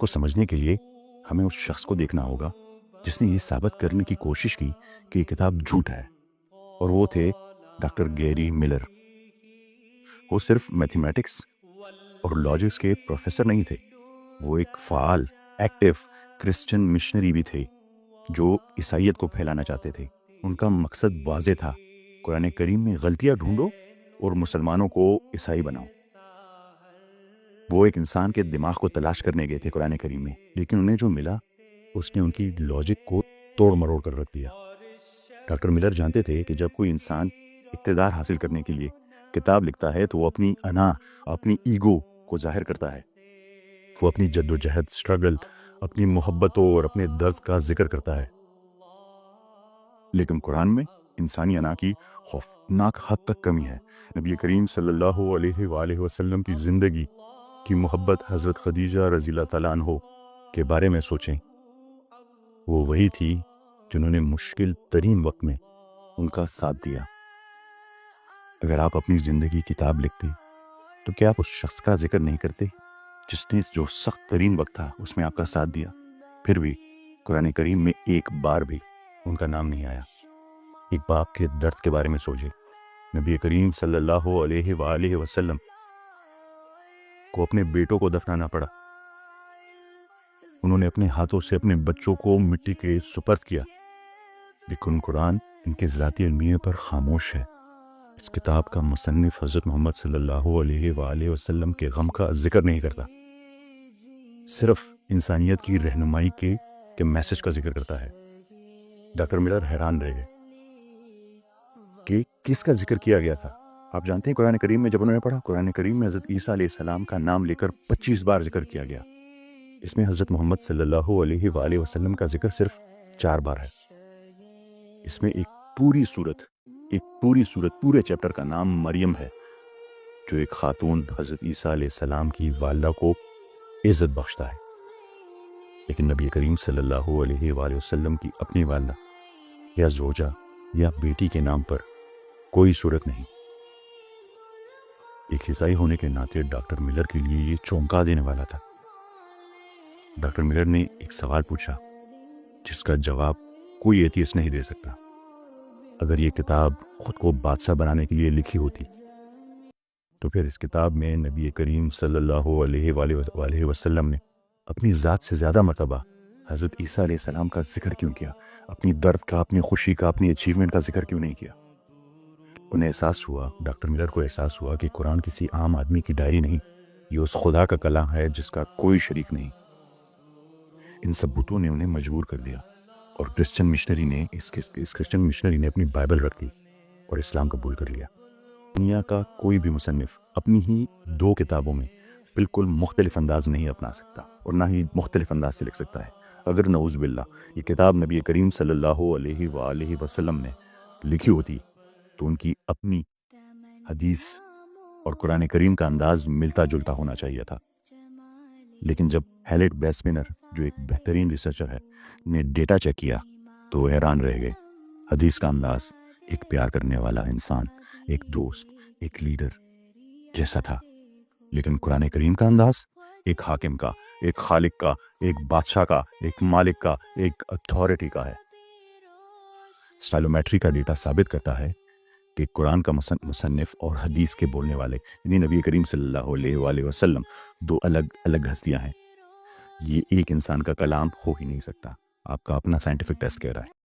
کو سمجھنے کے لیے ہمیں اس شخص کو دیکھنا ہوگا جس نے یہ ثابت کرنے کی کوشش کی کہ یہ کتاب جھوٹ ہے، اور وہ تھے ڈاکٹر گیری ملر۔ وہ صرف میتھمیٹکس اور لاجکس کے پروفیسر نہیں تھے، وہ ایک فعال ایکٹیو کرسچن مشنری بھی تھے جو عیسائیت کو پھیلانا چاہتے تھے۔ ان کا مقصد واضح تھا، قرآن کریم میں غلطیاں ڈھونڈو اور مسلمانوں کو عیسائی بناؤ۔ وہ ایک انسان کے دماغ کو تلاش کرنے گئے تھے قرآن کریم میں، لیکن انہیں جو ملا اس نے ان کی لاجک کو توڑ مروڑ کر رکھ دیا۔ ڈاکٹر ملر جانتے تھے کہ جب کوئی انسان اقتدار حاصل کرنے کے لیے کتاب لکھتا ہے تو وہ اپنی انا، اپنی ایگو کو ظاہر کرتا ہے۔ وہ اپنی جد و جہد، اسٹرگل، اپنی محبتوں اور اپنے درد کا ذکر کرتا ہے۔ لیکن قرآن میں انسانی انا کی خوفناک حد تک کمی ہے۔ نبی کریم صلی اللہ علیہ وآلہ وسلم کی زندگی کی محبت حضرت خدیجہ رضی اللہ تعالیٰ عنہ کے بارے میں سوچیں۔ وہ وہی تھی جنہوں نے مشکل ترین وقت میں ان کا ساتھ دیا۔ اگر آپ اپنی زندگی کی کتاب لکھتے تو کیا آپ اس شخص کا ذکر نہیں کرتے جس نے جو سخت ترین وقت تھا اس میں آپ کا ساتھ دیا؟ پھر بھی قرآن کریم میں ایک بار بھی ان کا نام نہیں آیا۔ ایک باپ کے درد کے بارے میں سوچے۔ نبی کریم صلی اللہ علیہ وآلہ وسلم کو اپنے بیٹوں کو دفنانا پڑا۔ انہوں نے اپنے ہاتھوں سے اپنے بچوں کو مٹی کے سپرد کیا، لیکن قرآن ان کے ذاتی المیہ پر خاموش ہے۔ اس کتاب کا مصنف حضرت محمد صلی اللہ علیہ وآلہ وسلم کے غم کا ذکر نہیں کرتا، صرف انسانیت کی رہنمائی کے میسج کا ذکر کرتا ہے۔ ڈاکٹر ملر حیران رہ گئے کہ کس کا ذکر کیا گیا تھا۔ آپ جانتے ہیں قرآن کریم میں جب انہوں نے پڑھا، قرآن کریم میں حضرت عیسیٰ علیہ السلام کا نام لے کر 25 بار ذکر کیا گیا۔ اس میں حضرت محمد صلی اللہ علیہ وآلہ وسلم کا ذکر صرف 4 بار ہے۔ اس میں ایک پوری سورت، پورے چیپٹر کا نام مریم ہے، جو ایک خاتون حضرت عیسیٰ علیہ السلام کی والدہ کو عزت بخشتا ہے۔ لیکن نبی کریم صلی اللہ علیہ وآلہ وسلم کی اپنی والدہ یا زوجہ یا بیٹی کے نام پر کوئی صورت نہیں۔ ایک عیسائی ہونے کے ناطے ڈاکٹر ملر کے لیے یہ چونکا دینے والا تھا۔ ڈاکٹر ملر نے ایک سوال پوچھا جس کا جواب کوئی ایتھیسٹ نہیں دے سکتا۔ اگر یہ کتاب خود کو بادشاہ بنانے کے لیے لکھی ہوتی تو پھر اس کتاب میں نبی کریم صلی اللہ علیہ وآلہ وسلم نے اپنی ذات سے زیادہ مرتبہ حضرت عیسیٰ علیہ السلام کا ذکر کیوں کیا؟ اپنی درد کا، اپنی خوشی کا، اپنی اچیومنٹ کا ذکر کیوں نہیں کیا؟ انہیں احساس ہوا، ڈاکٹر ملر کو احساس ہوا کہ قرآن کسی عام آدمی کی ڈائری نہیں، یہ اس خدا کا کلام ہے جس کا کوئی شریک نہیں۔ ان ثبوتوں نے انہیں مجبور کر دیا، اور کرسچن مشنری نے اس کرسچن مشنری نے اپنی بائبل رکھ دی اور اسلام قبول کر لیا۔ دنیا کا کوئی بھی مصنف اپنی ہی 2 کتابوں میں بالکل مختلف انداز نہیں اپنا سکتا، اور نہ ہی مختلف انداز سے لکھ سکتا ہے۔ اگر نعوذ باللہ یہ کتاب نبی کریم صلی اللہ علیہ وآلہ وسلم نے لکھی ہوتی تو ان کی اپنی حدیث اور قرآن کریم کا انداز ملتا جلتا ہونا چاہیے تھا۔ لیکن جب ہیلیٹ بیسمنر، جو ایک بہترین ریسرچر ہے، نے ڈیٹا چیک کیا تو حیران رہ گئے۔ حدیث کا انداز ایک پیار کرنے والا انسان، ایک دوست، ایک لیڈر جیسا تھا، لیکن قرآن کریم کا انداز ایک حاکم کا، ایک خالق کا، ایک بادشاہ کا، ایک مالک کا، ایک اتھارٹی کا ہے۔ اسٹائلومیٹری کا ڈیٹا ثابت کرتا ہے کہ قرآن کا مصنف اور حدیث کے بولنے والے یعنی نبی کریم صلی اللہ علیہ وآلہ وسلم 2 الگ الگ ہستیاں ہیں۔ یہ ایک انسان کا کلام ہو ہی نہیں سکتا۔ آپ کا اپنا سائنٹیفک ٹیسٹ کہہ رہا ہے۔